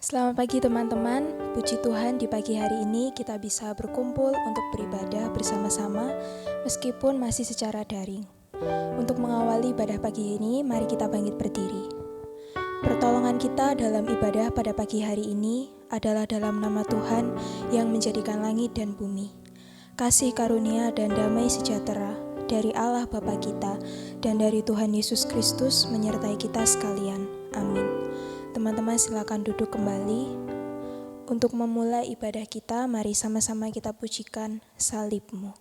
Selamat pagi teman-teman, puji Tuhan di pagi hari ini kita bisa berkumpul untuk beribadah bersama-sama meskipun masih secara daring. Untuk mengawali ibadah pagi ini, mari kita bangkit berdiri. Pertolongan kita dalam ibadah pada pagi hari ini adalah dalam nama Tuhan yang menjadikan langit dan bumi. Kasih karunia dan damai sejahtera dari Allah Bapa kita dan dari Tuhan Yesus Kristus menyertai kita sekalian. Amin. Teman-teman silakan duduk kembali. Untuk memulai ibadah kita, mari sama-sama kita pujikan salib-Mu.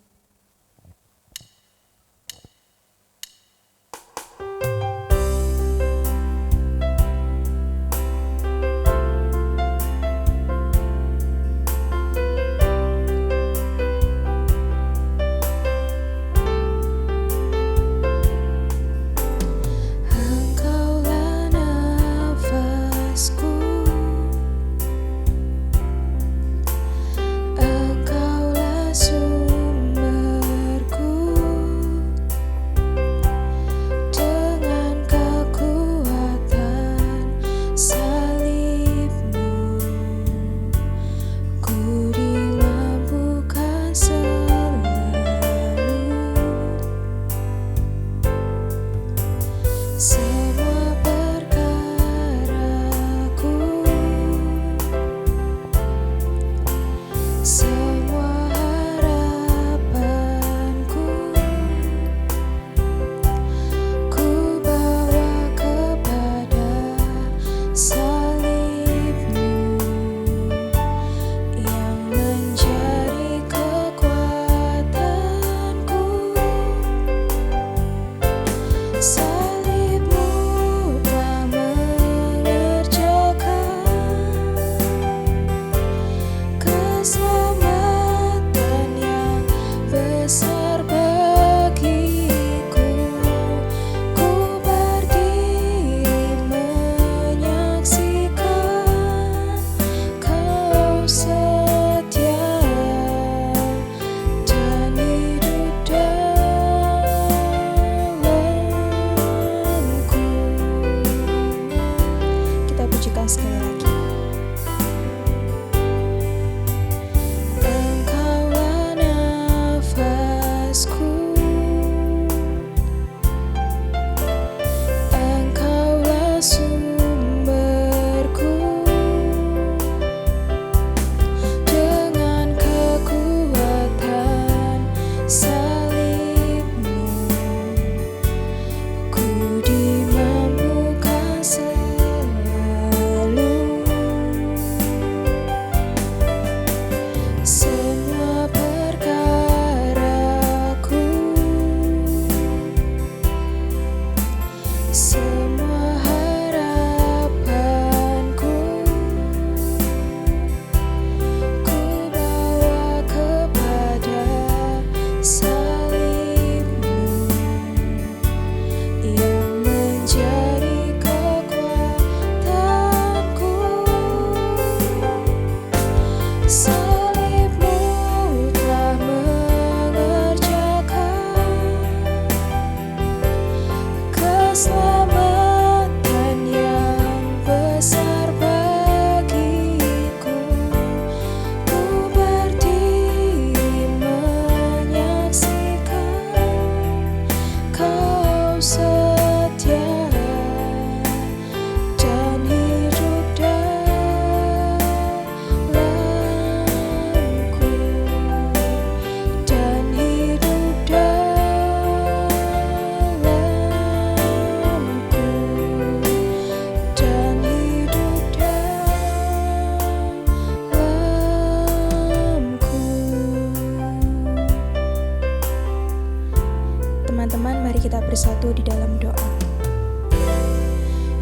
Teman-teman, mari kita bersatu di dalam doa.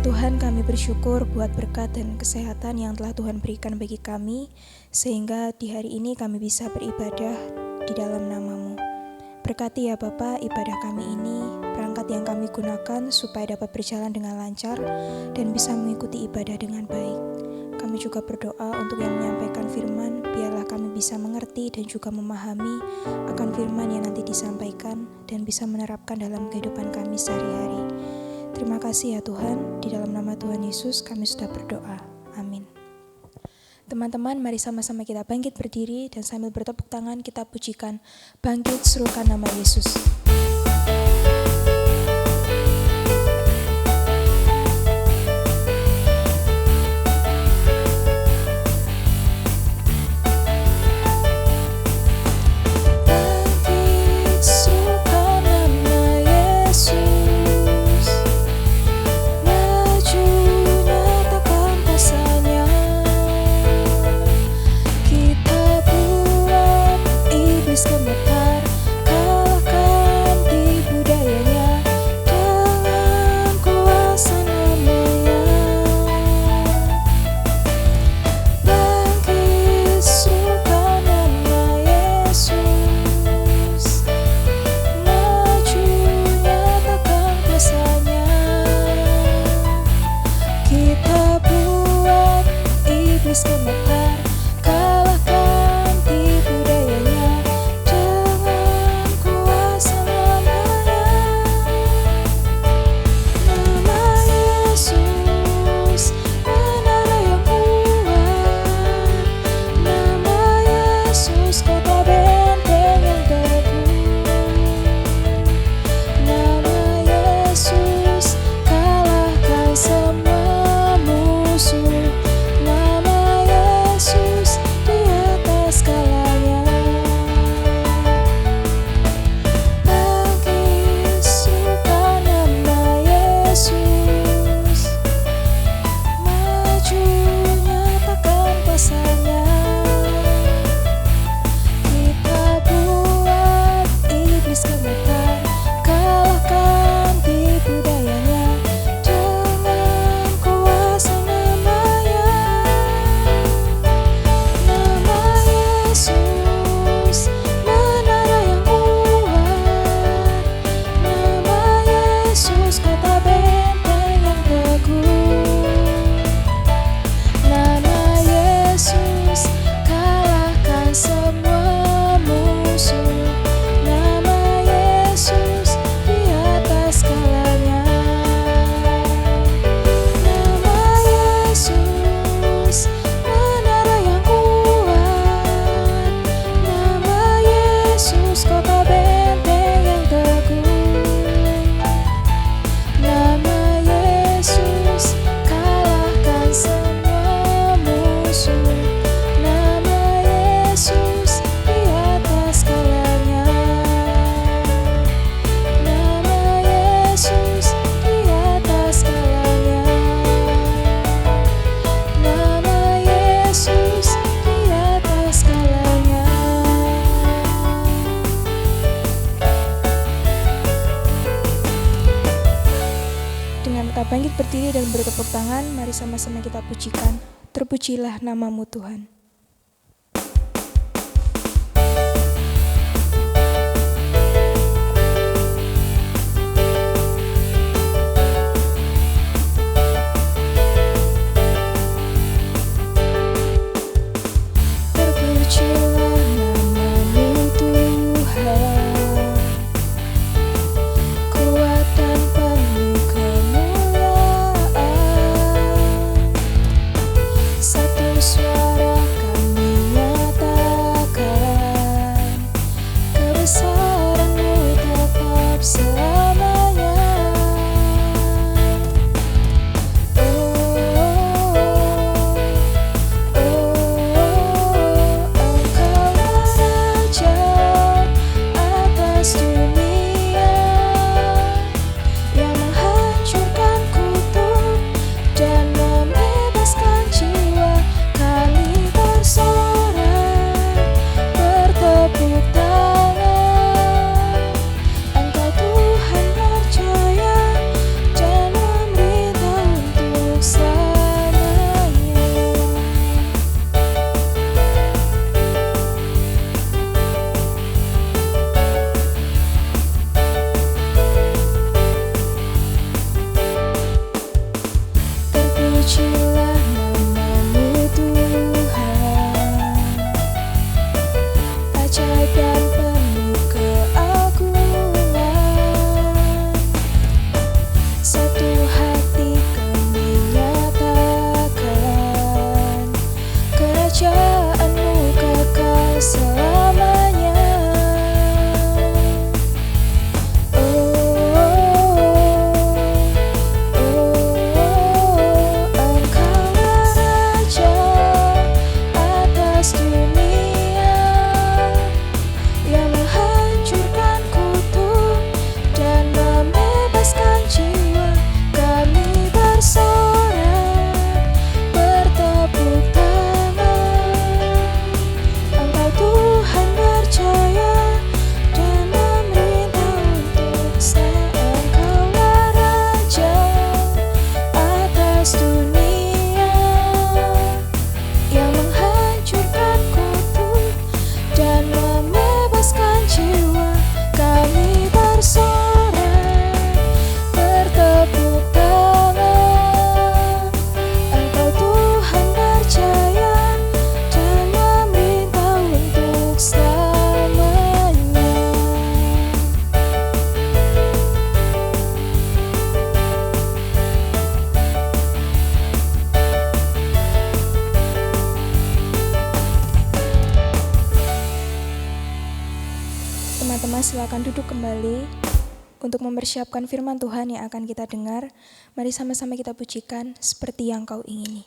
Tuhan, kami bersyukur buat berkat dan kesehatan yang telah Tuhan berikan bagi kami, sehingga di hari ini kami bisa beribadah di dalam nama-Mu. Berkati ya Bapa ibadah kami ini, perangkat yang kami gunakan supaya dapat berjalan dengan lancar dan bisa mengikuti ibadah dengan baik. Kami juga berdoa untuk yang menyampaikan firman, biarlah kami bisa mengerti dan juga memahami akan firman yang nanti disampaikan dan bisa menerapkan dalam kehidupan kami sehari-hari. Terima kasih ya Tuhan, di dalam nama Tuhan Yesus kami sudah berdoa. Amin. Teman-teman, mari sama-sama kita bangkit berdiri dan sambil bertepuk tangan kita pujikan Bangkit Serukan Nama Yesus. Bangkit berdiri dan bertepuk tangan, mari sama-sama kita pujikan, terpujilah namamu Tuhan. Suara silakan duduk kembali untuk mempersiapkan firman Tuhan yang akan kita dengar. Mari sama-sama kita pujikan seperti yang Kau ingini.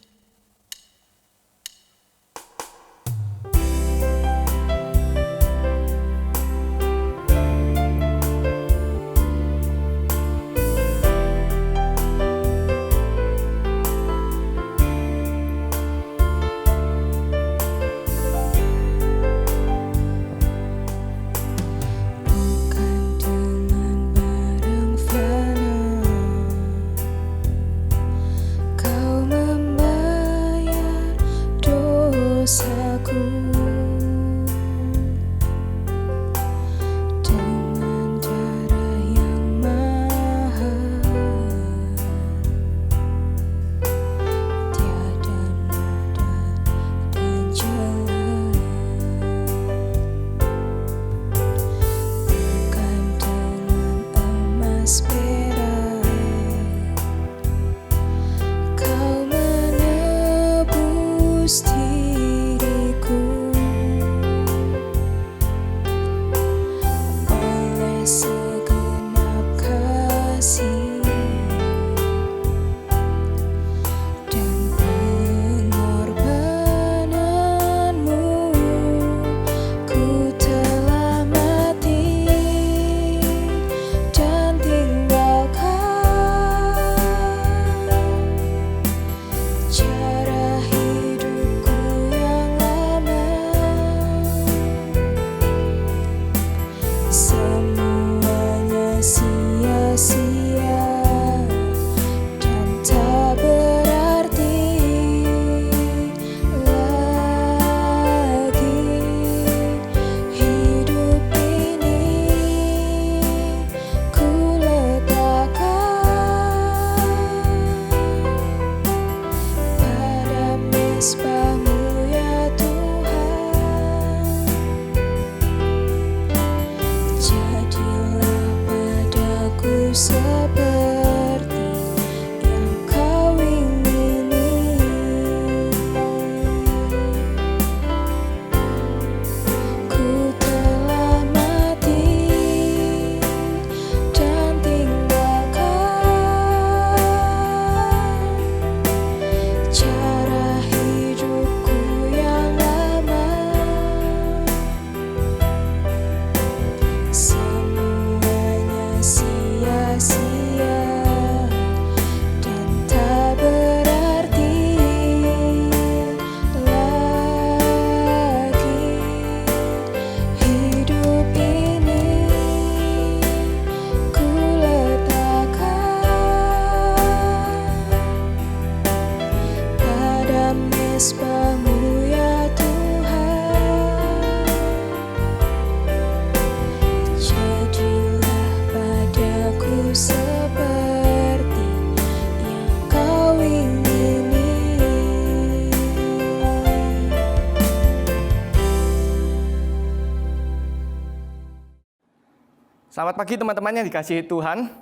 Selamat pagi teman-teman yang dikasihi Tuhan.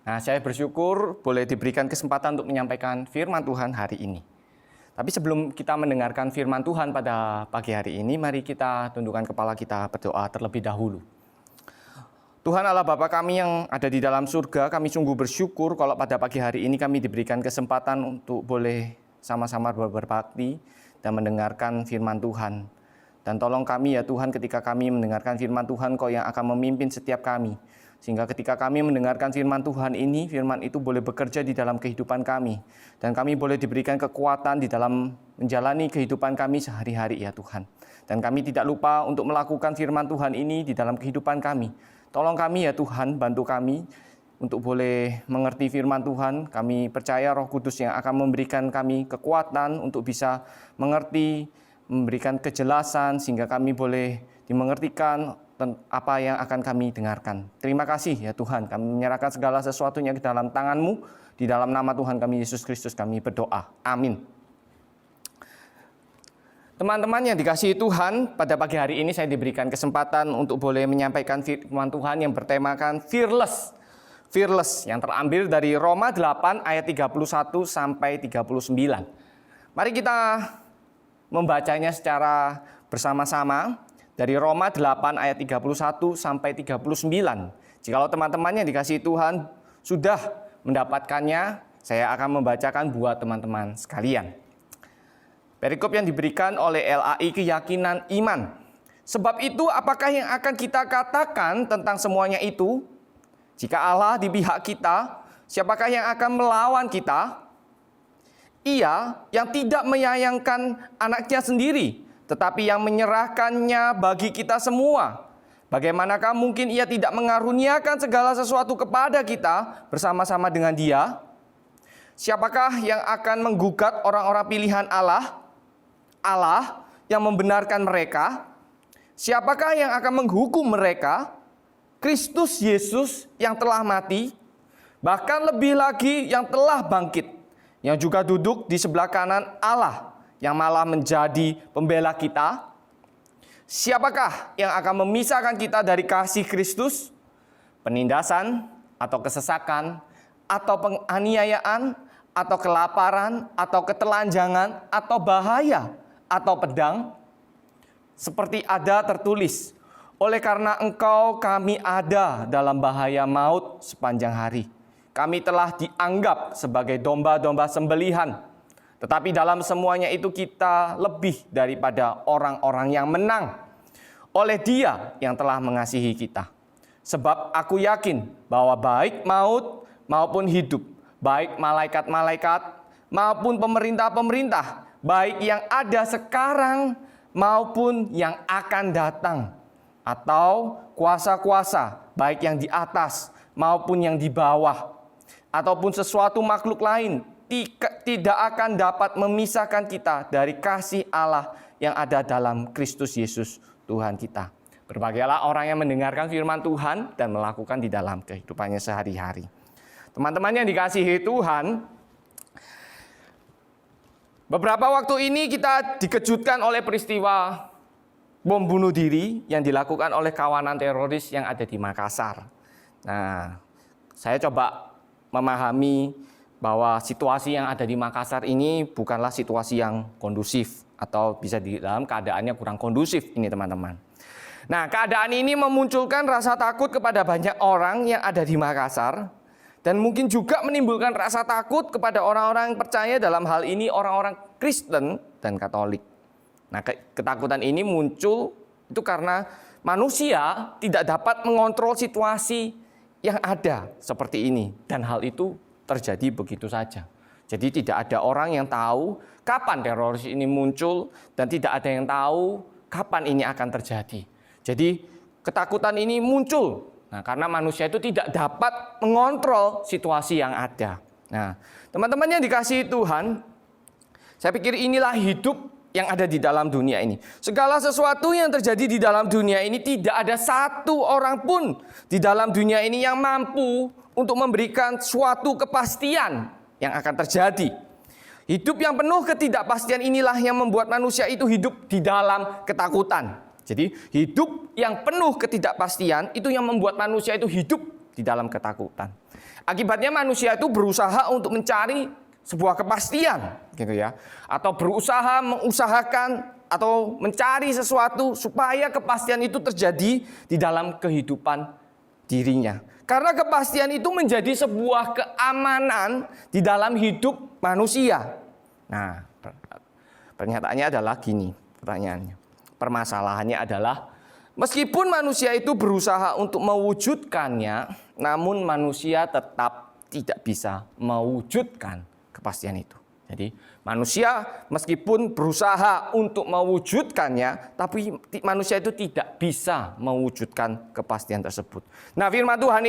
Nah, saya bersyukur boleh diberikan kesempatan untuk menyampaikan firman Tuhan hari ini. Tapi sebelum kita mendengarkan firman Tuhan pada pagi hari ini, mari kita tundukkan kepala kita berdoa terlebih dahulu. Tuhan Allah Bapa kami yang ada di dalam surga, kami sungguh bersyukur kalau pada pagi hari ini kami diberikan kesempatan untuk boleh sama-sama berbakti dan mendengarkan firman Tuhan. Dan tolong kami ya Tuhan ketika kami mendengarkan firman Tuhan, Kau yang akan memimpin setiap kami. Sehingga ketika kami mendengarkan firman Tuhan ini, firman itu boleh bekerja di dalam kehidupan kami. Dan kami boleh diberikan kekuatan di dalam menjalani kehidupan kami sehari-hari ya Tuhan. Dan kami tidak lupa untuk melakukan firman Tuhan ini di dalam kehidupan kami. Tolong kami ya Tuhan, bantu kami untuk boleh mengerti firman Tuhan. Kami percaya Roh Kudus yang akan memberikan kami kekuatan untuk bisa mengerti, memberikan kejelasan sehingga kami boleh dimengertikan apa yang akan kami dengarkan. Terima kasih ya Tuhan, kami menyerahkan segala sesuatunya ke dalam tangan-Mu. Di dalam nama Tuhan kami Yesus Kristus kami berdoa. Amin. Teman-teman yang dikasihi Tuhan, pada pagi hari ini saya diberikan kesempatan untuk boleh menyampaikan firman Tuhan yang bertemakan fearless. Fearless yang terambil dari Roma 8 ayat 31 sampai 39. Mari kita membacanya secara bersama-sama dari Roma 8 ayat 31 sampai 39. Jikalau teman-teman yang dikasihi Tuhan sudah mendapatkannya, saya akan membacakan buat teman-teman sekalian. Perikop yang diberikan oleh LAI Keyakinan Iman. Sebab itu apakah yang akan kita katakan tentang semuanya itu? Jika Allah di pihak kita, siapakah yang akan melawan kita? Ia yang tidak menyayangkan anaknya sendiri, tetapi yang menyerahkannya bagi kita semua. Bagaimanakah mungkin ia tidak mengaruniakan segala sesuatu kepada kita bersama-sama dengan Dia? Siapakah yang akan menggugat orang-orang pilihan Allah? Allah yang membenarkan mereka. Siapakah yang akan menghukum mereka? Kristus Yesus yang telah mati, bahkan lebih lagi yang telah bangkit, yang juga duduk di sebelah kanan Allah, yang malah menjadi pembela kita. Siapakah yang akan memisahkan kita dari kasih Kristus? Penindasan atau kesesakan atau penganiayaan atau kelaparan atau ketelanjangan atau bahaya atau pedang? Seperti ada tertulis, oleh karena engkau kami ada dalam bahaya maut sepanjang hari. Kami telah dianggap sebagai domba-domba sembelihan. Tetapi dalam semuanya itu kita lebih daripada orang-orang yang menang oleh Dia yang telah mengasihi kita. Sebab aku yakin bahwa baik maut maupun hidup, baik malaikat-malaikat maupun pemerintah-pemerintah, baik yang ada sekarang maupun yang akan datang, atau kuasa-kuasa, baik yang di atas maupun yang di bawah, ataupun sesuatu makhluk lain, tidak akan dapat memisahkan kita dari kasih Allah yang ada dalam Kristus Yesus Tuhan kita. Berbahagialah orang yang mendengarkan firman Tuhan dan melakukan di dalam kehidupannya sehari-hari. Teman-teman yang dikasihi Tuhan, beberapa waktu ini kita dikejutkan oleh peristiwa bom bunuh diri yang dilakukan oleh kawanan teroris yang ada di Makassar. Nah, saya coba memahami bahwa situasi yang ada di Makassar ini bukanlah situasi yang kondusif atau bisa di dalam keadaannya kurang kondusif ini teman-teman. Nah, keadaan ini memunculkan rasa takut kepada banyak orang yang ada di Makassar dan mungkin juga menimbulkan rasa takut kepada orang-orang yang percaya, dalam hal ini orang-orang Kristen dan Katolik. Nah, ketakutan ini muncul itu karena manusia tidak dapat mengontrol situasi yang ada seperti ini, dan hal itu terjadi begitu saja. Jadi tidak ada orang yang tahu kapan teroris ini muncul dan tidak ada yang tahu kapan ini akan terjadi. Jadi ketakutan ini muncul karena manusia itu tidak dapat mengontrol situasi yang ada. Nah, teman-teman yang dikasihi Tuhan, saya pikir inilah hidup yang ada di dalam dunia ini. Segala sesuatu yang terjadi di dalam dunia ini, tidak ada satu orang pun di dalam dunia ini yang mampu untuk memberikan suatu kepastian yang akan terjadi. Hidup yang penuh ketidakpastian inilah yang membuat manusia itu hidup di dalam ketakutan. Jadi hidup yang penuh ketidakpastian itu yang membuat manusia itu hidup di dalam ketakutan. Akibatnya manusia itu berusaha untuk mencari sebuah kepastian, gitu ya, atau berusaha mengusahakan atau mencari sesuatu supaya kepastian itu terjadi di dalam kehidupan dirinya. Karena kepastian itu menjadi sebuah keamanan di dalam hidup manusia. Nah, pernyataannya adalah gini, pertanyaannya. Permasalahannya adalah meskipun manusia itu berusaha untuk mewujudkannya, namun manusia tetap tidak bisa mewujudkan kepastian itu. Jadi manusia meskipun berusaha untuk mewujudkannya, tapi manusia itu tidak bisa mewujudkan kepastian tersebut. Nah, firman Tuhan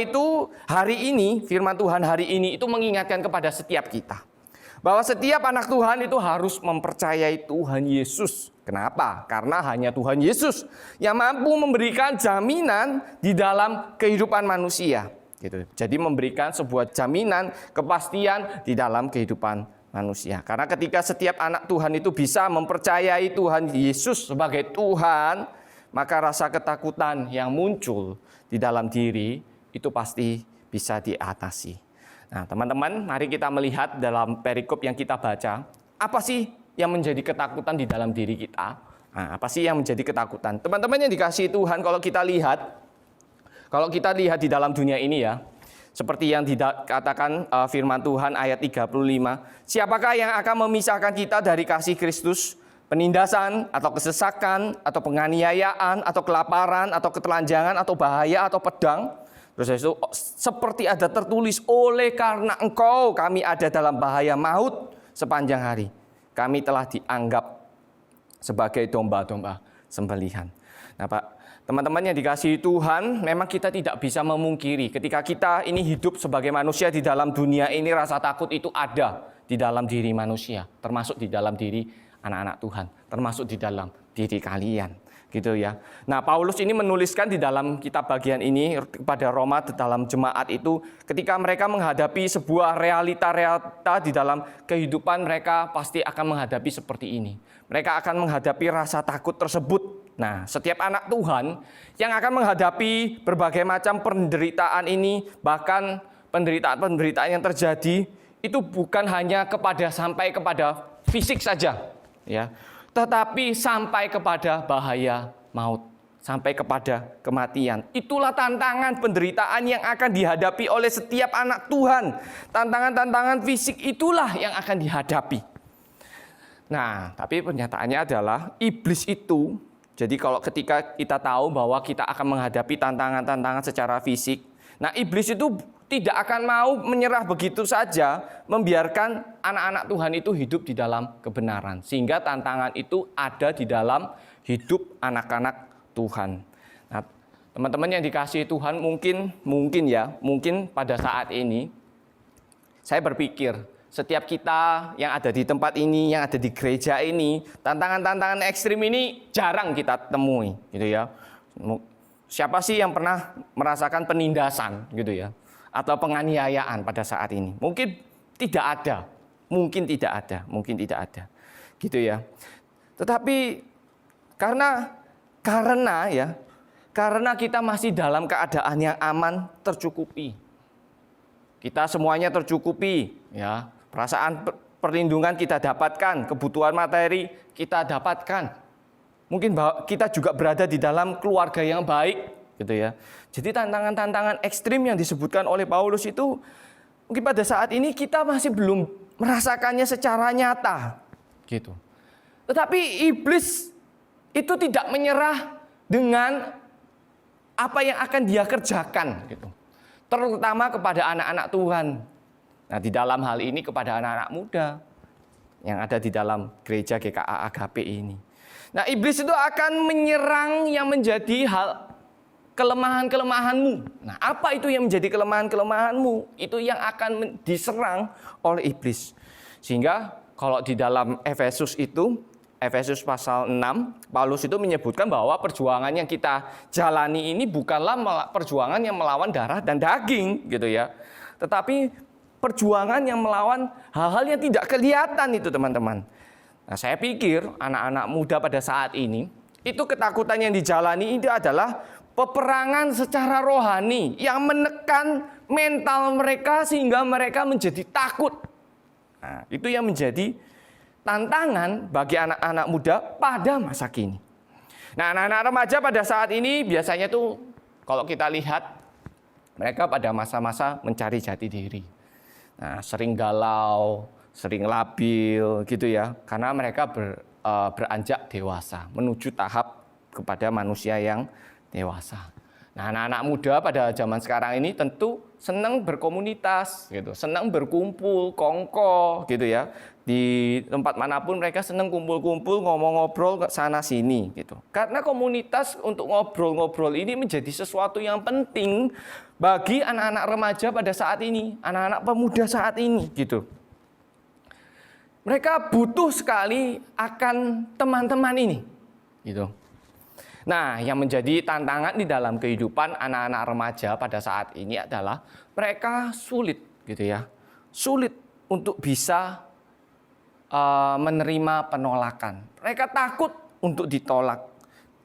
hari ini itu mengingatkan kepada setiap kita bahwa setiap anak Tuhan itu harus mempercayai Tuhan Yesus. Kenapa? Karena hanya Tuhan Yesus yang mampu memberikan jaminan di dalam kehidupan manusia. Gitu. Jadi memberikan sebuah jaminan, kepastian di dalam kehidupan manusia. Karena ketika setiap anak Tuhan itu bisa mempercayai Tuhan Yesus sebagai Tuhan, maka rasa ketakutan yang muncul di dalam diri itu pasti bisa diatasi. Nah, teman-teman, mari kita melihat dalam perikop yang kita baca, apa sih yang menjadi ketakutan di dalam diri kita? Nah, apa sih yang menjadi ketakutan? Teman-teman yang dikasihi Tuhan, kalau kita lihat di dalam dunia ini ya, seperti yang dikatakan firman Tuhan ayat 35, siapakah yang akan memisahkan kita dari kasih Kristus? Penindasan, atau kesesakan, atau penganiayaan, atau kelaparan, atau ketelanjangan, atau bahaya, atau pedang. Terus itu seperti ada tertulis, oleh karena engkau kami ada dalam bahaya maut sepanjang hari. Kami telah dianggap sebagai domba-domba sembelihan. Nah Pak, teman-teman yang dikasihi Tuhan, memang kita tidak bisa memungkiri ketika kita ini hidup sebagai manusia di dalam dunia ini, rasa takut itu ada di dalam diri manusia, termasuk di dalam diri anak-anak Tuhan, termasuk di dalam diri kalian, gitu ya. Nah, Paulus ini menuliskan di dalam kitab bagian ini kepada Roma dalam jemaat itu, ketika mereka menghadapi sebuah realita di dalam kehidupan mereka pasti akan menghadapi seperti ini. Mereka akan menghadapi rasa takut tersebut. Nah, setiap anak Tuhan yang akan menghadapi berbagai macam penderitaan ini, bahkan penderitaan-penderitaan yang terjadi itu bukan hanya sampai kepada fisik saja, ya, tetapi sampai kepada bahaya maut, sampai kepada kematian. Itulah tantangan penderitaan yang akan dihadapi oleh setiap anak Tuhan. Tantangan-tantangan fisik itulah yang akan dihadapi. Nah, tapi pernyataannya adalah iblis itu, jadi kalau ketika kita tahu bahwa kita akan menghadapi tantangan-tantangan secara fisik, nah iblis itu tidak akan mau menyerah begitu saja, membiarkan anak-anak Tuhan itu hidup di dalam kebenaran. Sehingga tantangan itu ada di dalam hidup anak-anak Tuhan. Nah, teman-teman yang dikasihi Tuhan, mungkin pada saat ini, saya berpikir, setiap kita yang ada di tempat ini, yang ada di gereja ini, tantangan-tantangan ekstrim ini jarang kita temui, gitu ya. Siapa sih yang pernah merasakan penindasan, gitu ya? Atau penganiayaan pada saat ini? Mungkin tidak ada, gitu ya. Tetapi karena kita masih dalam keadaan yang aman, tercukupi. Kita semuanya tercukupi, ya. Perasaan perlindungan kita dapatkan, kebutuhan materi kita dapatkan. Mungkin kita juga berada di dalam keluarga yang baik, gitu ya. Jadi tantangan-tantangan ekstrim yang disebutkan oleh Paulus itu mungkin pada saat ini kita masih belum merasakannya secara nyata, gitu. Tetapi iblis itu tidak menyerah dengan apa yang akan dia kerjakan, gitu. Terutama kepada anak-anak Tuhan. Nah, di dalam hal ini kepada anak-anak muda yang ada di dalam gereja GKA Agape ini. Nah, iblis itu akan menyerang yang menjadi kelemahan-kelemahanmu. Nah, apa itu yang menjadi kelemahan-kelemahanmu? Itu yang akan diserang oleh iblis. Sehingga kalau di dalam Efesus pasal 6, Paulus itu menyebutkan bahwa perjuangan yang kita jalani ini bukanlah perjuangan yang melawan darah dan daging, gitu ya. Tetapi perjuangan yang melawan hal-hal yang tidak kelihatan itu, teman-teman. Nah, saya pikir anak-anak muda pada saat ini, itu ketakutan yang dijalani itu adalah peperangan secara rohani yang menekan mental mereka sehingga mereka menjadi takut. Nah, itu yang menjadi tantangan bagi anak-anak muda pada masa kini. Nah, anak-anak remaja pada saat ini biasanya tuh kalau kita lihat mereka pada masa-masa mencari jati diri. Nah, sering galau, sering labil gitu ya, karena mereka beranjak dewasa, menuju tahap kepada manusia yang dewasa. Nah, anak-anak muda pada zaman sekarang ini tentu senang berkomunitas, gitu, senang berkumpul, kongko, gitu ya. Di tempat manapun mereka senang kumpul-kumpul, ngomong-ngobrol ke sana sini, gitu. Karena komunitas untuk ngobrol-ngobrol ini menjadi sesuatu yang penting bagi anak-anak remaja pada saat ini, anak-anak pemuda saat ini, gitu. Mereka butuh sekali akan teman-teman ini, gitu. Nah, yang menjadi tantangan di dalam kehidupan anak-anak remaja pada saat ini adalah mereka sulit, gitu ya, sulit untuk bisa menerima penolakan. Mereka takut untuk ditolak.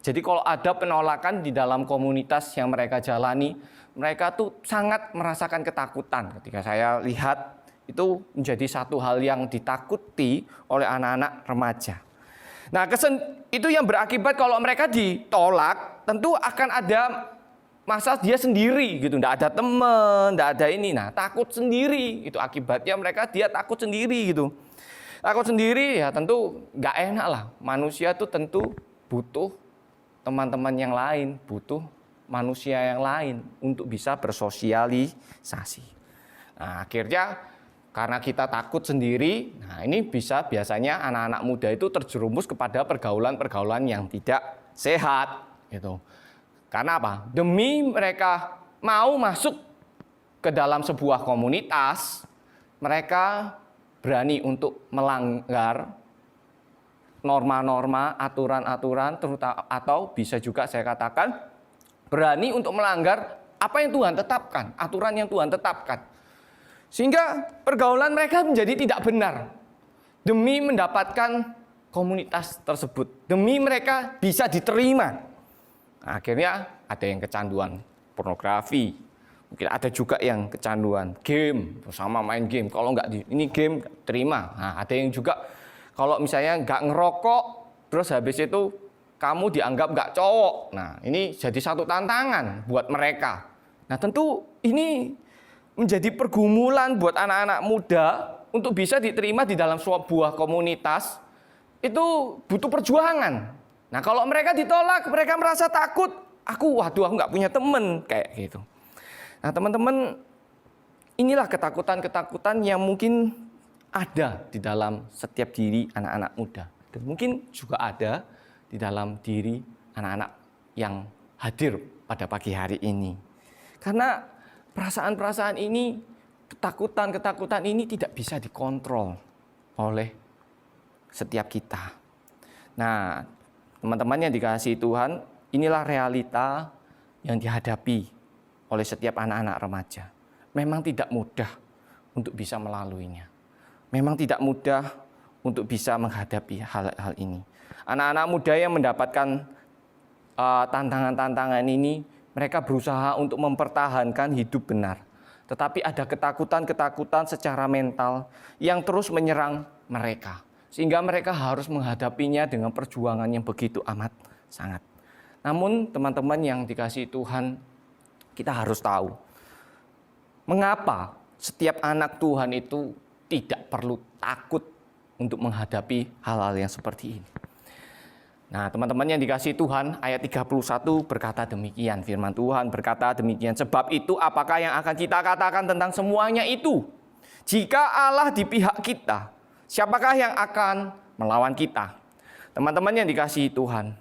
Jadi kalau ada penolakan di dalam komunitas yang mereka jalani, mereka tuh sangat merasakan ketakutan. Ketika saya lihat itu menjadi satu hal yang ditakuti oleh anak-anak remaja. Nah, itu yang berakibat kalau mereka ditolak, tentu akan ada masa dia sendiri gitu, enggak ada teman, enggak ada ini. Nah, takut sendiri itu akibatnya dia takut sendiri gitu. Takut sendiri ya tentu enggak enak lah. Manusia tuh tentu butuh teman-teman yang lain, butuh manusia yang lain untuk bisa bersosialisasi. Nah, akhirnya karena kita takut sendiri, nah ini biasanya anak-anak muda itu terjerumus kepada pergaulan-pergaulan yang tidak sehat gitu. Karena apa? Demi mereka mau masuk ke dalam sebuah komunitas, mereka berani untuk melanggar norma-norma, aturan-aturan, terutama atau bisa juga saya katakan berani untuk melanggar apa yang Tuhan tetapkan, aturan yang Tuhan tetapkan. Sehingga pergaulan mereka menjadi tidak benar demi mendapatkan komunitas tersebut, demi mereka bisa diterima. Nah, akhirnya ada yang kecanduan pornografi, mungkin ada juga yang kecanduan game, bersama main game. Kalau ini game terima. Nah, ada yang juga kalau misalnya nggak ngerokok, terus habis itu kamu dianggap nggak cowok. Nah, ini jadi satu tantangan buat mereka. Nah, tentu ini menjadi pergumulan buat anak-anak muda untuk bisa diterima di dalam sebuah komunitas. Itu butuh perjuangan. Nah, kalau mereka ditolak, mereka merasa takut. Aku nggak punya teman kayak gitu. Nah, teman-teman, inilah ketakutan-ketakutan yang mungkin ada di dalam setiap diri anak-anak muda. Dan mungkin juga ada di dalam diri anak-anak yang hadir pada pagi hari ini. Karena perasaan-perasaan ini, ketakutan-ketakutan ini tidak bisa dikontrol oleh setiap kita. Nah, teman-teman yang dikasihi Tuhan, inilah realita yang dihadapi oleh setiap anak-anak remaja. Memang tidak mudah untuk bisa melaluinya. Memang tidak mudah untuk bisa menghadapi hal-hal ini. Anak-anak muda yang mendapatkan tantangan-tantangan ini, mereka berusaha untuk mempertahankan hidup benar. Tetapi ada ketakutan-ketakutan secara mental yang terus menyerang mereka. Sehingga mereka harus menghadapinya dengan perjuangan yang begitu amat sangat. Namun teman-teman yang dikasihi Tuhan, kita harus tahu mengapa setiap anak Tuhan itu tidak perlu takut untuk menghadapi hal-hal yang seperti ini. Nah, teman-teman yang dikasihi Tuhan, ayat 31 berkata demikian, firman Tuhan berkata demikian, sebab itu apakah yang akan kita katakan tentang semuanya itu? Jika Allah di pihak kita, siapakah yang akan melawan kita? Teman-teman yang dikasihi Tuhan,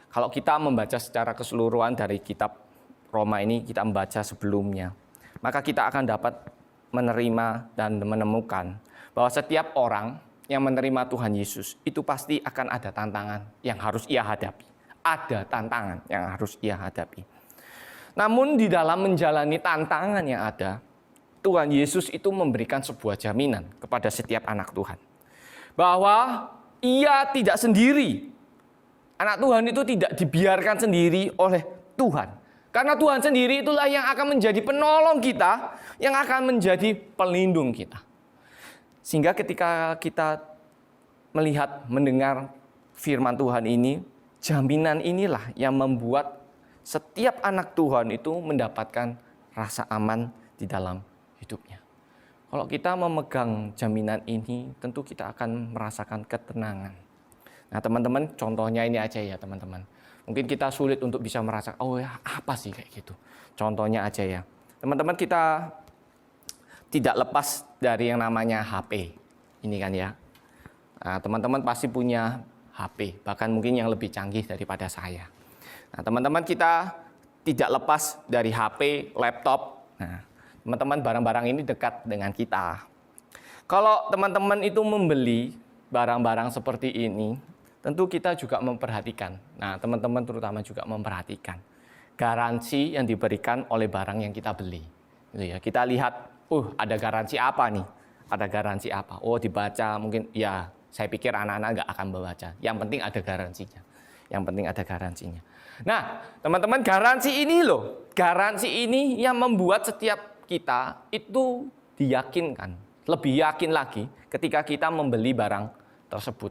kalau kita membaca secara keseluruhan dari kitab Roma ini, kita membaca sebelumnya, maka kita akan dapat menerima dan menemukan bahwa setiap orang yang menerima Tuhan Yesus, itu pasti akan ada tantangan yang harus ia hadapi. Ada tantangan yang harus ia hadapi. Namun di dalam menjalani tantangan yang ada, Tuhan Yesus itu memberikan sebuah jaminan kepada setiap anak Tuhan. Bahwa ia tidak sendiri. Anak Tuhan itu tidak dibiarkan sendiri oleh Tuhan. Karena Tuhan sendiri itulah yang akan menjadi penolong kita, yang akan menjadi pelindung kita. Sehingga ketika kita melihat, mendengar firman Tuhan ini, jaminan inilah yang membuat setiap anak Tuhan itu mendapatkan rasa aman di dalam hidupnya. Kalau kita memegang jaminan ini, tentu kita akan merasakan ketenangan. Nah, teman-teman, contohnya ini aja ya, teman-teman. Mungkin kita sulit untuk bisa merasakan, oh ya, apa sih kayak gitu. Contohnya aja ya. Teman-teman, kita tidak lepas dari yang namanya HP. Ini kan ya. Nah, teman-teman pasti punya HP, bahkan mungkin yang lebih canggih daripada saya. Nah, teman-teman, kita tidak lepas dari HP, laptop. Nah, teman-teman, barang-barang ini dekat dengan kita. Kalau teman-teman itu membeli barang-barang seperti ini, tentu kita juga memperhatikan. Nah, teman-teman terutama juga memperhatikan garansi yang diberikan oleh barang yang kita beli. Gitu ya. Kita lihat, ada garansi apa nih? Ada garansi apa? Oh, dibaca mungkin, ya saya pikir anak-anak nggak akan membaca. Yang penting ada garansinya. Yang penting ada garansinya. Nah, teman-teman, garansi ini loh. Garansi ini yang membuat setiap kita itu diyakinkan. Lebih yakin lagi ketika kita membeli barang tersebut.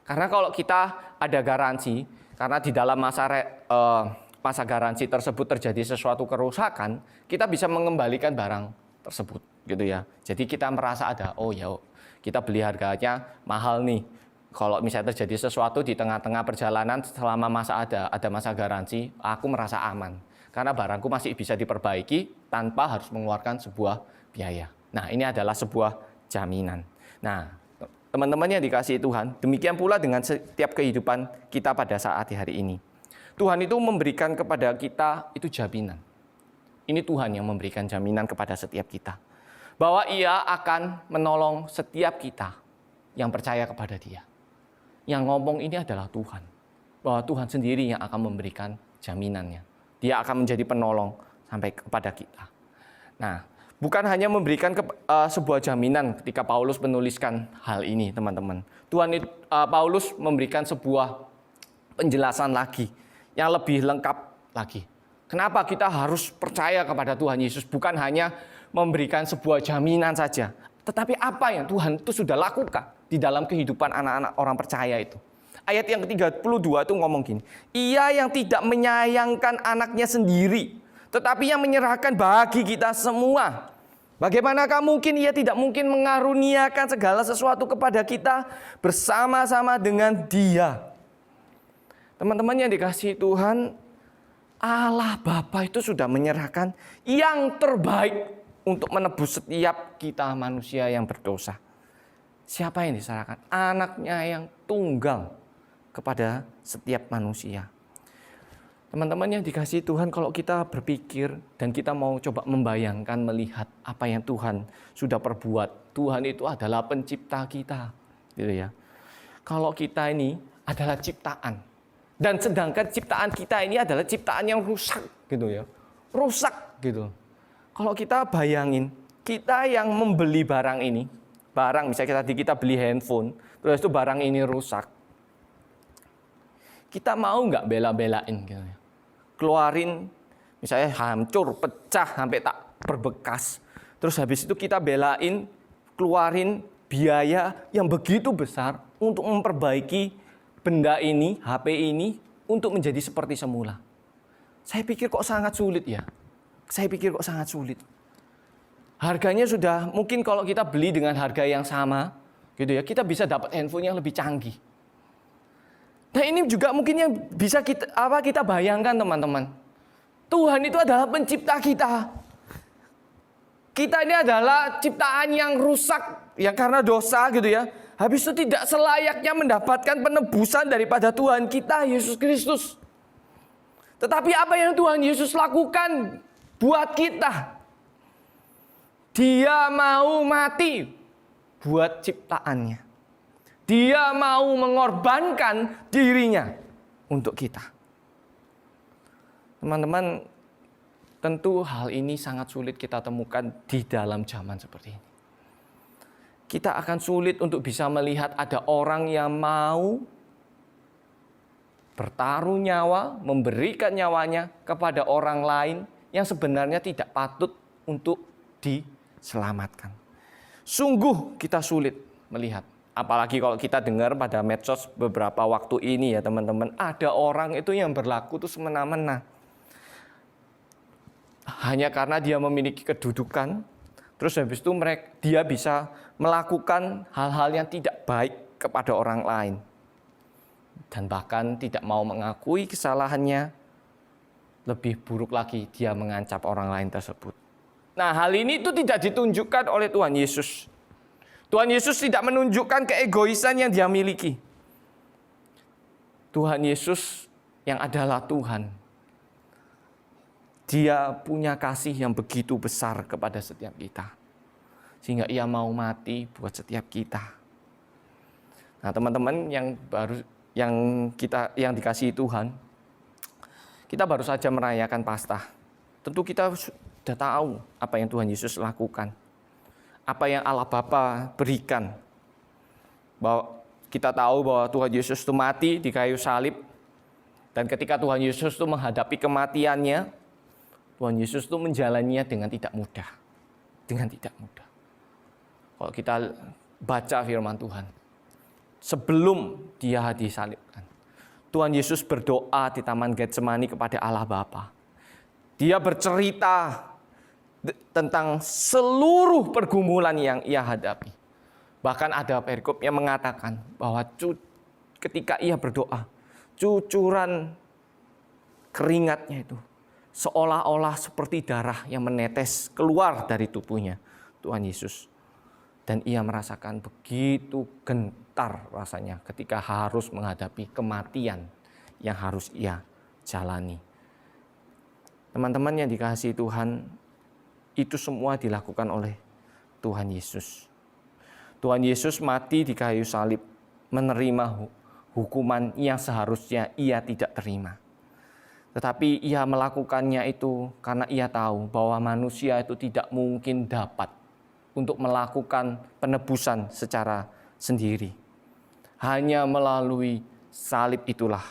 Karena kalau kita ada garansi, karena di dalam masa garansi tersebut terjadi sesuatu kerusakan, kita bisa mengembalikan barang tersebut, gitu ya. Jadi kita merasa ada, oh ya, kita beli harganya mahal nih. Kalau misalnya terjadi sesuatu di tengah-tengah perjalanan selama ada masa garansi, aku merasa aman. Karena barangku masih bisa diperbaiki tanpa harus mengeluarkan sebuah biaya. Nah, ini adalah sebuah jaminan. Nah, teman-teman yang dikasihi Tuhan, demikian pula dengan setiap kehidupan kita pada saat hari ini. Tuhan itu memberikan kepada kita itu jaminan. Ini Tuhan yang memberikan jaminan kepada setiap kita. Bahwa Ia akan menolong setiap kita yang percaya kepada Dia. Yang ngomong ini adalah Tuhan. Bahwa Tuhan sendiri yang akan memberikan jaminannya. Dia akan menjadi penolong sampai kepada kita. Nah, bukan hanya memberikan sebuah jaminan ketika Paulus menuliskan hal ini, teman-teman. Paulus memberikan sebuah penjelasan lagi yang lebih lengkap lagi. Kenapa kita harus percaya kepada Tuhan Yesus? Bukan hanya memberikan sebuah jaminan saja, tetapi apa yang Tuhan itu sudah lakukan di dalam kehidupan anak-anak orang percaya itu. Ayat yang ke-32 itu ngomong gini, Ia yang tidak menyayangkan anaknya sendiri, tetapi yang menyerahkan bagi kita semua. Bagaimanakah mungkin Ia tidak mungkin mengaruniakan segala sesuatu kepada kita bersama-sama dengan Dia. Teman-teman yang dikasihi Tuhan, Allah Bapa itu sudah menyerahkan yang terbaik untuk menebus setiap kita manusia yang berdosa. Siapa yang diserahkan? Anaknya yang tunggal kepada setiap manusia. Teman-teman yang dikasihi Tuhan, kalau kita berpikir dan kita mau coba membayangkan, melihat apa yang Tuhan sudah perbuat. Tuhan itu adalah pencipta kita, gitu ya. Kalau kita ini adalah ciptaan, dan sedangkan ciptaan kita ini adalah ciptaan yang rusak, gitu ya. Rusak, gitu. Kalau kita bayangin, kita yang membeli barang ini, misalnya kita beli handphone, terus itu barang ini rusak. Kita mau nggak bela-belain gitu ya? Keluarin, misalnya hancur, pecah, sampai tak berbekas. Terus habis itu kita belain, keluarin biaya yang begitu besar untuk memperbaiki benda ini, HP ini, untuk menjadi seperti semula. Saya pikir kok sangat sulit ya. Harganya sudah, mungkin kalau kita beli dengan harga yang sama, gitu ya, kita bisa dapat handphone yang lebih canggih. Nah, ini juga mungkin yang bisa kita bayangkan, teman-teman. Tuhan itu adalah pencipta kita. Kita ini adalah ciptaan yang rusak, yang karena dosa, gitu ya. Habis itu tidak selayaknya mendapatkan penebusan daripada Tuhan kita, Yesus Kristus. Tetapi apa yang Tuhan Yesus lakukan buat kita? Dia mau mati buat ciptaannya. Dia mau mengorbankan dirinya untuk kita. Teman-teman, tentu hal ini sangat sulit kita temukan di dalam zaman seperti ini. Kita akan sulit untuk bisa melihat ada orang yang mau bertaruh nyawa, memberikan nyawanya kepada orang lain yang sebenarnya tidak patut untuk diselamatkan. Sungguh kita sulit melihat. Apalagi kalau kita dengar pada medsos beberapa waktu ini ya teman-teman. Ada orang itu yang berlaku tuh semena-mena. Hanya karena dia memiliki kedudukan. Terus habis itu dia bisa melakukan hal-hal yang tidak baik kepada orang lain. Dan bahkan tidak mau mengakui kesalahannya. Lebih buruk lagi, dia mengancam orang lain tersebut. Nah, hal ini itu tidak ditunjukkan oleh Tuhan Yesus. Tuhan Yesus tidak menunjukkan keegoisan yang dia miliki. Tuhan Yesus yang adalah Tuhan. Dia punya kasih yang begitu besar kepada setiap kita. Sehingga Ia mau mati buat setiap kita. Nah, teman-teman yang dikasihi Tuhan, kita baru saja merayakan Paskah. Tentu kita sudah tahu apa yang Tuhan Yesus lakukan. Apa yang Allah Bapa berikan. Bahwa kita tahu bahwa Tuhan Yesus itu mati di kayu salib. Dan ketika Tuhan Yesus itu menghadapi kematiannya, Tuhan Yesus itu menjalaninya dengan tidak mudah. Kalau kita baca firman Tuhan. sebelum dia disalibkan. Tuhan Yesus berdoa di Taman Getsemani kepada Allah Bapa. Dia bercerita tentang seluruh pergumulan yang ia hadapi. Bahkan ada perikop yang mengatakan bahwa ketika ia berdoa, cucuran keringatnya itu seolah-olah seperti darah yang menetes keluar dari tubuhnya Tuhan Yesus. Dan ia merasakan begitu gentar rasanya ketika harus menghadapi kematian yang harus ia jalani. Teman-teman yang dikasihi Tuhan, itu semua dilakukan oleh Tuhan Yesus. Tuhan Yesus mati di kayu salib, menerima hukuman yang seharusnya ia tidak terima. Tetapi ia melakukannya itu karena ia tahu bahwa manusia itu tidak mungkin dapat untuk melakukan penebusan secara sendiri. Hanya melalui salib itulah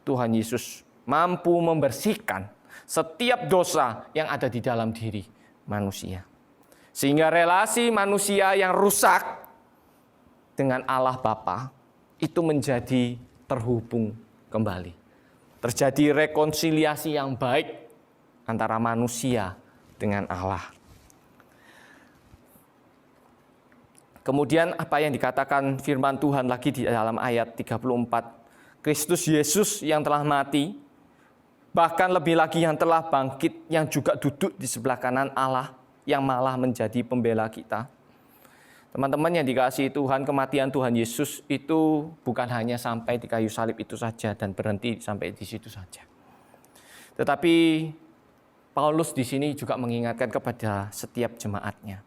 Tuhan Yesus mampu membersihkan setiap dosa yang ada di dalam diri manusia. Sehingga relasi manusia yang rusak dengan Allah Bapa itu menjadi terhubung kembali. Terjadi rekonsiliasi yang baik antara manusia dengan Allah. Kemudian apa yang dikatakan firman Tuhan lagi di dalam ayat 34. Kristus Yesus yang telah mati, bahkan lebih lagi yang telah bangkit, yang juga duduk di sebelah kanan Allah, yang malah menjadi pembela kita. Teman-teman yang dikasihi Tuhan, kematian Tuhan Yesus itu bukan hanya sampai di kayu salib itu saja dan berhenti sampai di situ saja. Tetapi Paulus di sini juga mengingatkan kepada setiap jemaatnya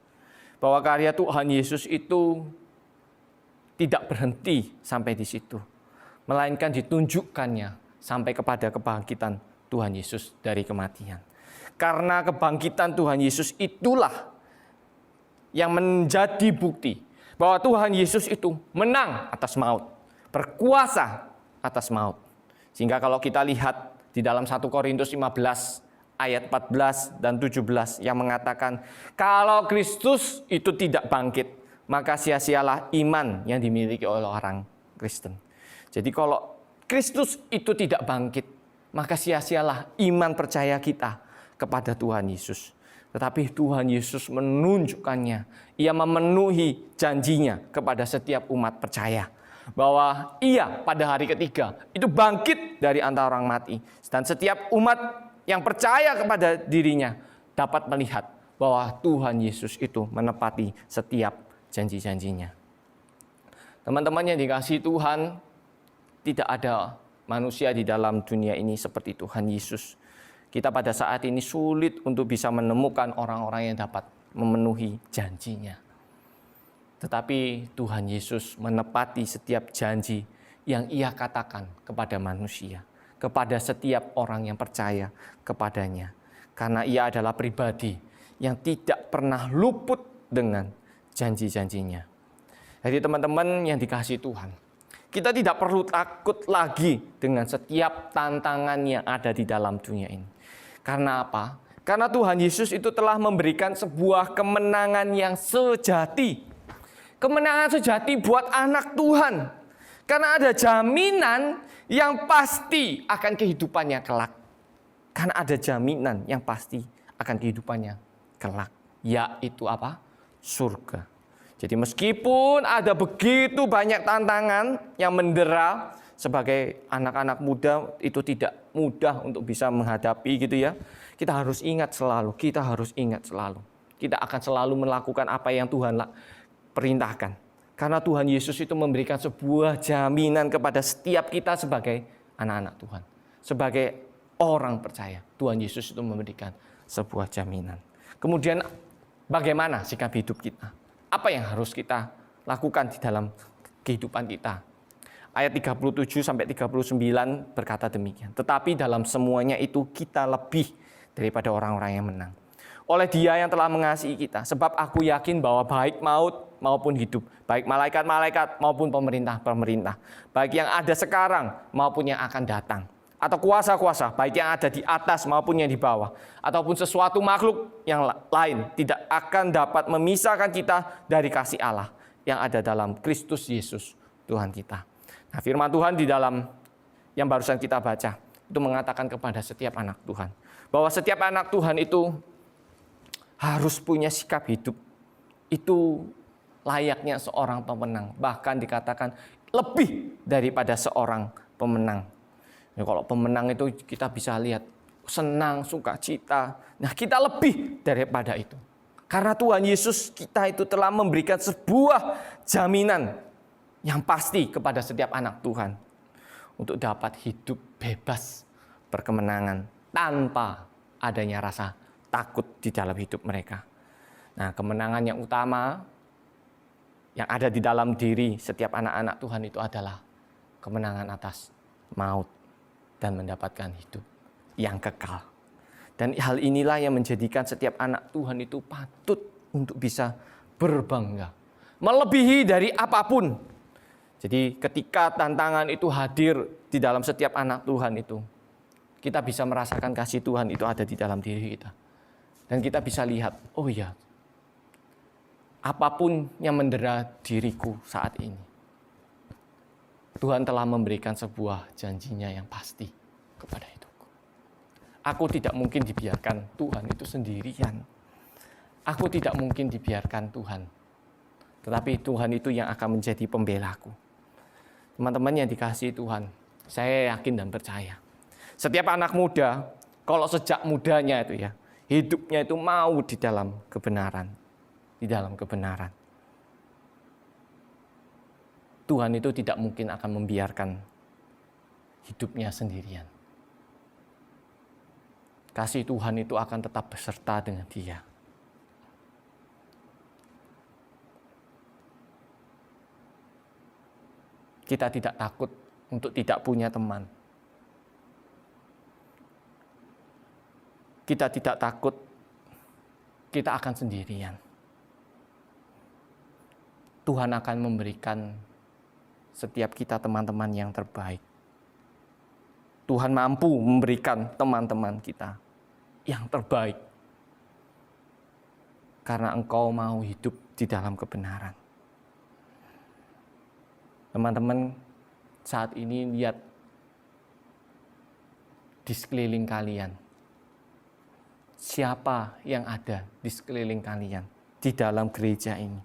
bahwa karya Tuhan Yesus itu tidak berhenti sampai di situ, melainkan ditunjukkannya sampai kepada kebangkitan Tuhan Yesus dari kematian. Karena kebangkitan Tuhan Yesus itulah yang menjadi bukti bahwa Tuhan Yesus itu menang atas maut, berkuasa atas maut. Sehingga kalau kita lihat di dalam 1 Korintus 15 ayat 14 dan 17 yang mengatakan kalau Kristus itu tidak bangkit, maka sia-sialah iman yang dimiliki oleh orang Kristen. Jadi kalau Kristus itu tidak bangkit, maka sia-sialah iman percaya kita kepada Tuhan Yesus. Tetapi Tuhan Yesus menunjukkannya, ia memenuhi janjinya kepada setiap umat percaya. Bahwa ia pada hari ketiga itu bangkit dari antara orang mati. Dan setiap umat yang percaya kepada dirinya dapat melihat bahwa Tuhan Yesus itu menepati setiap janji-janjinya. Teman-teman yang dikasihi Tuhan, tidak ada manusia di dalam dunia ini seperti Tuhan Yesus. Kita pada saat ini sulit untuk bisa menemukan orang-orang yang dapat memenuhi janjinya. Tetapi Tuhan Yesus menepati setiap janji yang ia katakan kepada manusia, kepada setiap orang yang percaya kepadanya. Karena ia adalah pribadi yang tidak pernah luput dengan janji-janjinya. Jadi teman-teman yang dikasihi Tuhan, kita tidak perlu takut lagi dengan setiap tantangan yang ada di dalam dunia ini. Karena apa? Karena Tuhan Yesus itu telah memberikan sebuah kemenangan yang sejati. Kemenangan sejati buat anak Tuhan. Karena ada jaminan yang pasti akan kehidupannya kelak. Karena ada jaminan yang pasti akan kehidupannya kelak. Yaitu apa? Surga. Jadi meskipun ada begitu banyak tantangan yang mendera, sebagai anak-anak muda itu tidak mudah untuk bisa menghadapi gitu ya. Kita harus ingat selalu, kita akan selalu melakukan apa yang Tuhan perintahkan. Karena Tuhan Yesus itu memberikan sebuah jaminan kepada setiap kita sebagai anak-anak Tuhan. Sebagai orang percaya, Tuhan Yesus itu memberikan sebuah jaminan. Kemudian bagaimana sikap hidup kita? Apa yang harus kita lakukan di dalam kehidupan kita? Ayat 37 sampai 39 berkata demikian. Tetapi dalam semuanya itu kita lebih daripada orang-orang yang menang. Oleh Dia yang telah mengasihi kita. Sebab aku yakin bahwa baik maut maupun hidup, baik malaikat-malaikat maupun pemerintah-pemerintah, baik yang ada sekarang maupun yang akan datang, atau kuasa-kuasa, baik yang ada di atas maupun yang di bawah, ataupun sesuatu makhluk yang lain, tidak akan dapat memisahkan kita dari kasih Allah yang ada dalam Kristus Yesus, Tuhan kita. Nah, firman Tuhan di dalam yang barusan kita baca itu mengatakan kepada setiap anak Tuhan bahwa setiap anak Tuhan itu harus punya sikap hidup itu layaknya seorang pemenang, bahkan dikatakan lebih daripada seorang pemenang. Ya, kalau pemenang itu kita bisa lihat senang, sukacita. Nah, kita lebih daripada itu. Karena Tuhan Yesus kita itu telah memberikan sebuah jaminan yang pasti kepada setiap anak Tuhan untuk dapat hidup bebas berkemenangan tanpa adanya rasa takut di dalam hidup mereka. Nah, kemenangan yang utama yang ada di dalam diri setiap anak-anak Tuhan itu adalah kemenangan atas maut dan mendapatkan hidup yang kekal. Dan hal inilah yang menjadikan setiap anak Tuhan itu patut untuk bisa berbangga, melebihi dari apapun. Jadi ketika tantangan itu hadir di dalam setiap anak Tuhan itu, kita bisa merasakan kasih Tuhan itu ada di dalam diri kita. Dan kita bisa lihat, oh iya, apapun yang mendera diriku saat ini, Tuhan telah memberikan sebuah janjinya yang pasti kepada hidupku. Aku tidak mungkin dibiarkan Tuhan itu sendirian. Aku tidak mungkin dibiarkan Tuhan. Tetapi Tuhan itu yang akan menjadi pembelaku. Teman-teman yang dikasihi Tuhan, saya yakin dan percaya. Setiap anak muda, kalau sejak mudanya itu ya, hidupnya itu mau di dalam kebenaran. Di dalam kebenaran. Tuhan itu tidak mungkin akan membiarkan hidupnya sendirian. Kasih Tuhan itu akan tetap beserta dengan dia. Kita tidak takut untuk tidak punya teman. Kita tidak takut kita akan sendirian. Tuhan akan memberikan setiap kita teman-teman yang terbaik. Tuhan mampu memberikan teman-teman kita yang terbaik. Karena engkau mau hidup di dalam kebenaran. Teman-teman, saat ini lihat di sekeliling kalian. Siapa yang ada di sekeliling kalian di dalam gereja ini?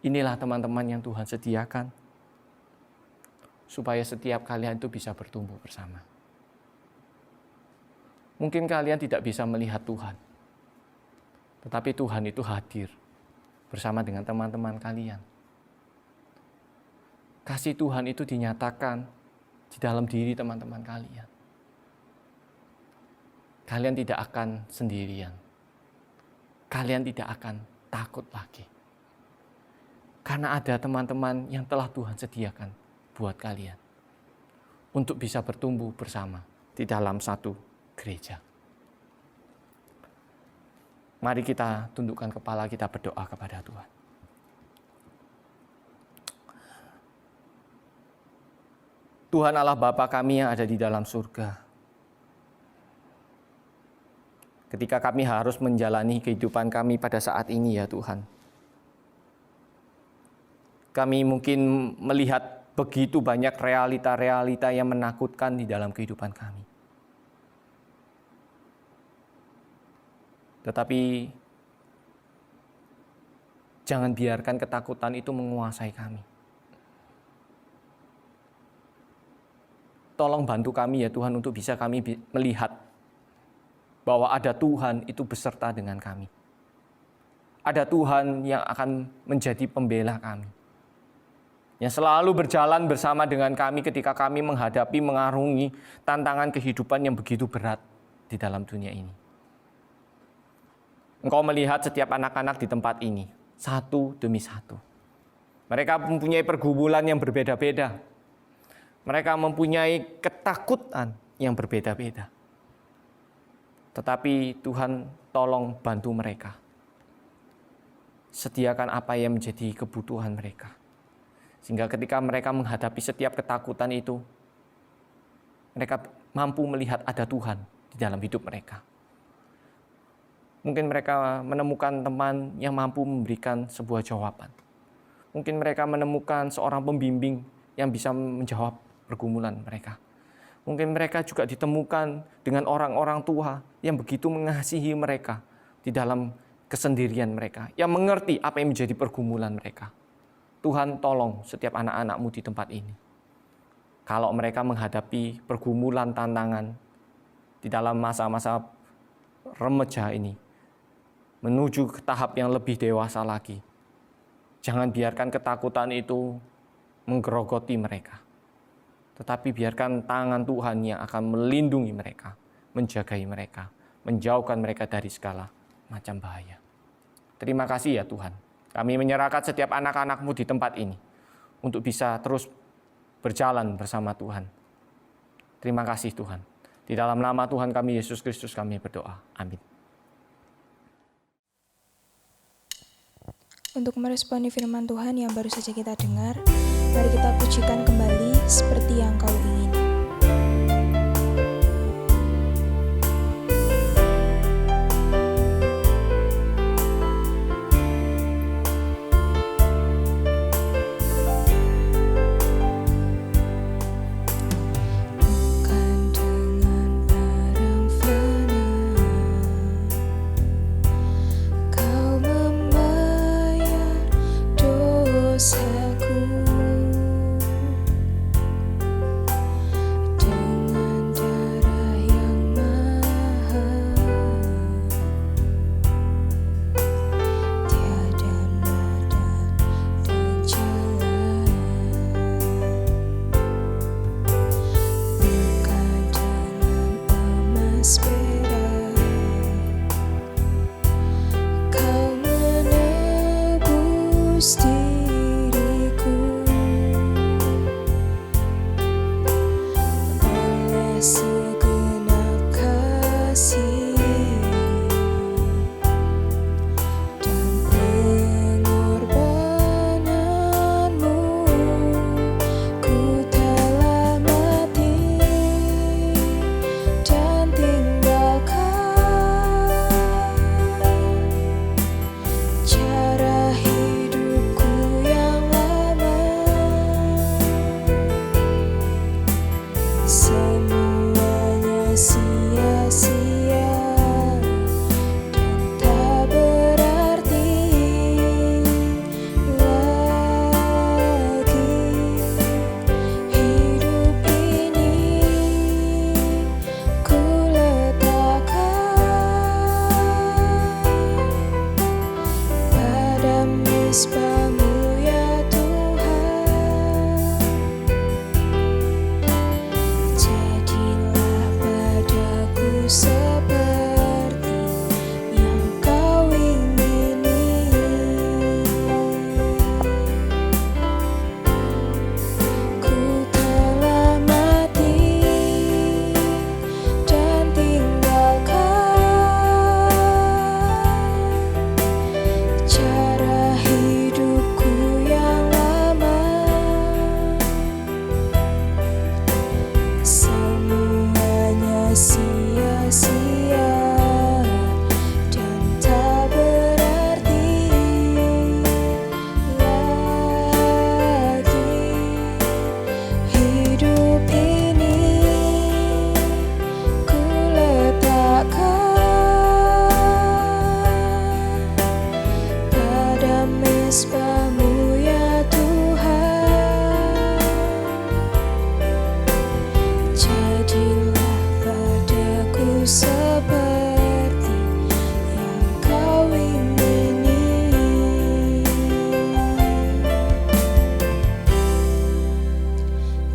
Inilah teman-teman yang Tuhan sediakan supaya setiap kalian itu bisa bertumbuh bersama. Mungkin kalian tidak bisa melihat Tuhan, tetapi Tuhan itu hadir bersama dengan teman-teman kalian. Kasih Tuhan itu dinyatakan di dalam diri teman-teman kalian. Kalian tidak akan sendirian. Kalian tidak akan takut lagi. Karena ada teman-teman yang telah Tuhan sediakan buat kalian. Untuk bisa bertumbuh bersama di dalam satu gereja. Mari kita tundukkan kepala, kita berdoa kepada Tuhan. Tuhan Allah Bapa kami yang ada di dalam surga. Ketika kami harus menjalani kehidupan kami pada saat ini ya Tuhan. Kami mungkin melihat begitu banyak realita-realita yang menakutkan di dalam kehidupan kami. Tetapi jangan biarkan ketakutan itu menguasai kami. Tolong bantu kami ya Tuhan untuk bisa kami melihat bahwa ada Tuhan itu beserta dengan kami. Ada Tuhan yang akan menjadi pembela kami. Yang selalu berjalan bersama dengan kami ketika kami menghadapi, mengarungi tantangan kehidupan yang begitu berat di dalam dunia ini. Engkau melihat setiap anak-anak di tempat ini, satu demi satu. Mereka mempunyai pergumulan yang berbeda-beda. Mereka mempunyai ketakutan yang berbeda-beda. Tetapi Tuhan tolong bantu mereka. Sediakan apa yang menjadi kebutuhan mereka. Sehingga ketika mereka menghadapi setiap ketakutan itu, mereka mampu melihat ada Tuhan di dalam hidup mereka. Mungkin mereka menemukan teman yang mampu memberikan sebuah jawaban. Mungkin mereka menemukan seorang pembimbing yang bisa menjawab pergumulan mereka. Mungkin mereka juga ditemukan dengan orang-orang tua yang begitu mengasihi mereka di dalam kesendirian mereka, yang mengerti apa yang menjadi pergumulan mereka. Tuhan, tolong setiap anak-anak-Mu di tempat ini. Kalau mereka menghadapi pergumulan, tantangan di dalam masa-masa remaja ini, menuju ke tahap yang lebih dewasa lagi, jangan biarkan ketakutan itu menggerogoti mereka. Tetapi biarkan tangan Tuhan yang akan melindungi mereka, menjagai mereka, menjauhkan mereka dari segala macam bahaya. Terima kasih ya Tuhan. Kami menyerahkan setiap anak-anak-Mu di tempat ini untuk bisa terus berjalan bersama Tuhan. Terima kasih Tuhan. Di dalam nama Tuhan kami Yesus Kristus kami berdoa. Amin. Untuk meresponi firman Tuhan yang baru saja kita dengar, mari kita pujikan kembali seperti yang Kau ingin.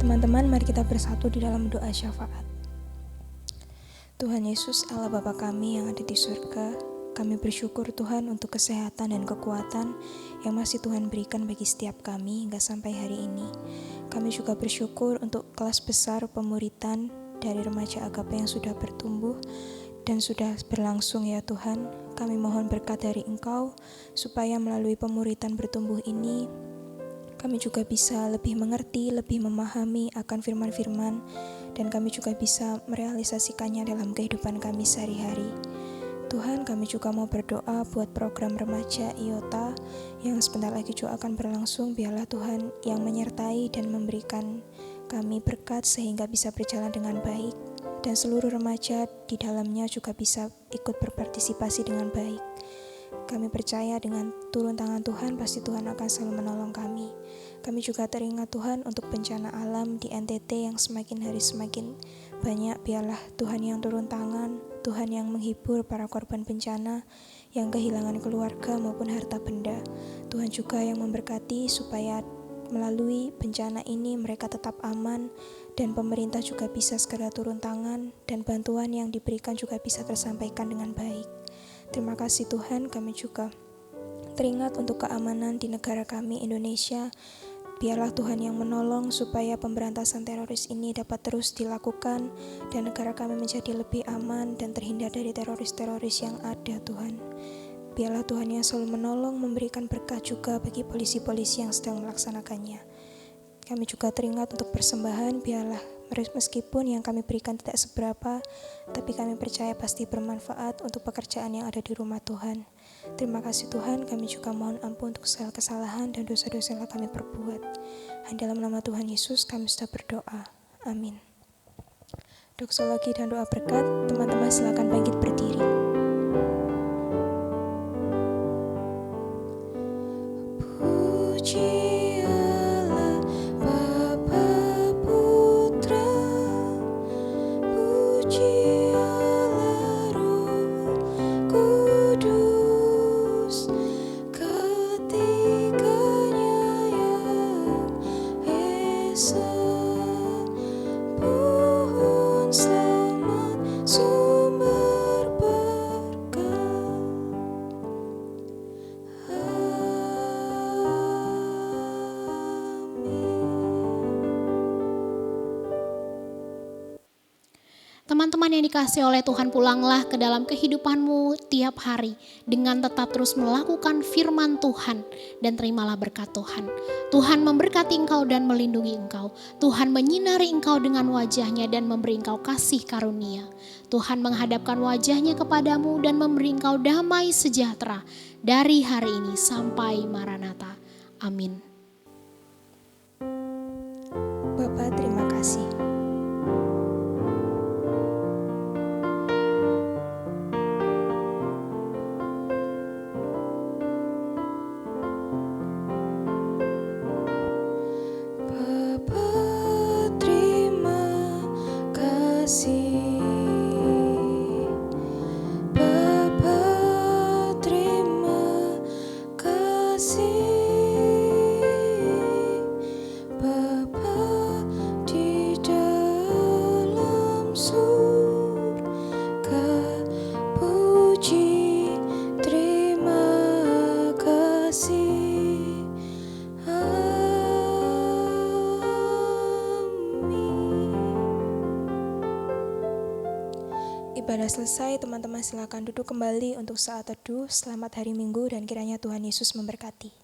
Teman-teman, mari kita bersatu di dalam doa syafaat. Tuhan Yesus, Allah Bapa kami yang ada di surga, kami bersyukur Tuhan untuk kesehatan dan kekuatan yang masih Tuhan berikan bagi setiap kami hingga sampai hari ini. Kami juga bersyukur untuk kelas besar pemuritan dari remaja agape yang sudah bertumbuh dan sudah berlangsung ya Tuhan. Kami mohon berkat dari Engkau supaya melalui pemuritan bertumbuh ini kami juga bisa lebih mengerti, lebih memahami akan firman-firman, dan kami juga bisa merealisasikannya dalam kehidupan kami sehari-hari. Tuhan, kami juga mau berdoa buat program remaja IOTA yang sebentar lagi juga akan berlangsung. Biarlah Tuhan yang menyertai dan memberikan kami berkat sehingga bisa berjalan dengan baik. Dan seluruh remaja di dalamnya juga bisa ikut berpartisipasi dengan baik. Kami percaya dengan turun tangan Tuhan, pasti Tuhan akan selalu menolong kami. Kami juga teringat Tuhan untuk bencana alam di NTT yang semakin hari semakin banyak. Biarlah Tuhan yang turun tangan, Tuhan yang menghibur para korban bencana yang kehilangan keluarga maupun harta benda. Tuhan juga yang memberkati supaya melalui bencana ini mereka tetap aman dan pemerintah juga bisa segera turun tangan dan bantuan yang diberikan juga bisa tersampaikan dengan baik. Terima kasih Tuhan, kami juga teringat untuk keamanan di negara kami Indonesia. Biarlah Tuhan yang menolong supaya pemberantasan teroris ini dapat terus dilakukan dan negara kami menjadi lebih aman dan terhindar dari teroris-teroris yang ada Tuhan. Biarlah Tuhan yang selalu menolong, memberikan berkah juga bagi polisi-polisi yang sedang melaksanakannya. Kami juga teringat untuk persembahan, biarlah meskipun yang kami berikan tidak seberapa, tapi kami percaya pasti bermanfaat untuk pekerjaan yang ada di rumah Tuhan. Terima kasih Tuhan, kami juga mohon ampun untuk segala kesalahan dan dosa-dosa yang kami perbuat. Hanya dalam nama Tuhan Yesus kami sudah berdoa. Amin. Doksologi dan doa berkat, teman-teman silakan bangkit berdiri. Puji Teman-teman yang dikasihi oleh Tuhan, pulanglah ke dalam kehidupanmu tiap hari dengan tetap terus melakukan firman Tuhan dan terimalah berkat Tuhan. Tuhan memberkati engkau dan melindungi engkau. Tuhan menyinari engkau dengan wajahnya dan memberi engkau kasih karunia. Tuhan menghadapkan wajahnya kepadamu dan memberi engkau damai sejahtera dari hari ini sampai Maranatha. Amin. Bapak, terima kasih. Ibadah selesai, teman-teman silakan duduk kembali untuk saat teduh. Selamat hari Minggu dan kiranya Tuhan Yesus memberkati.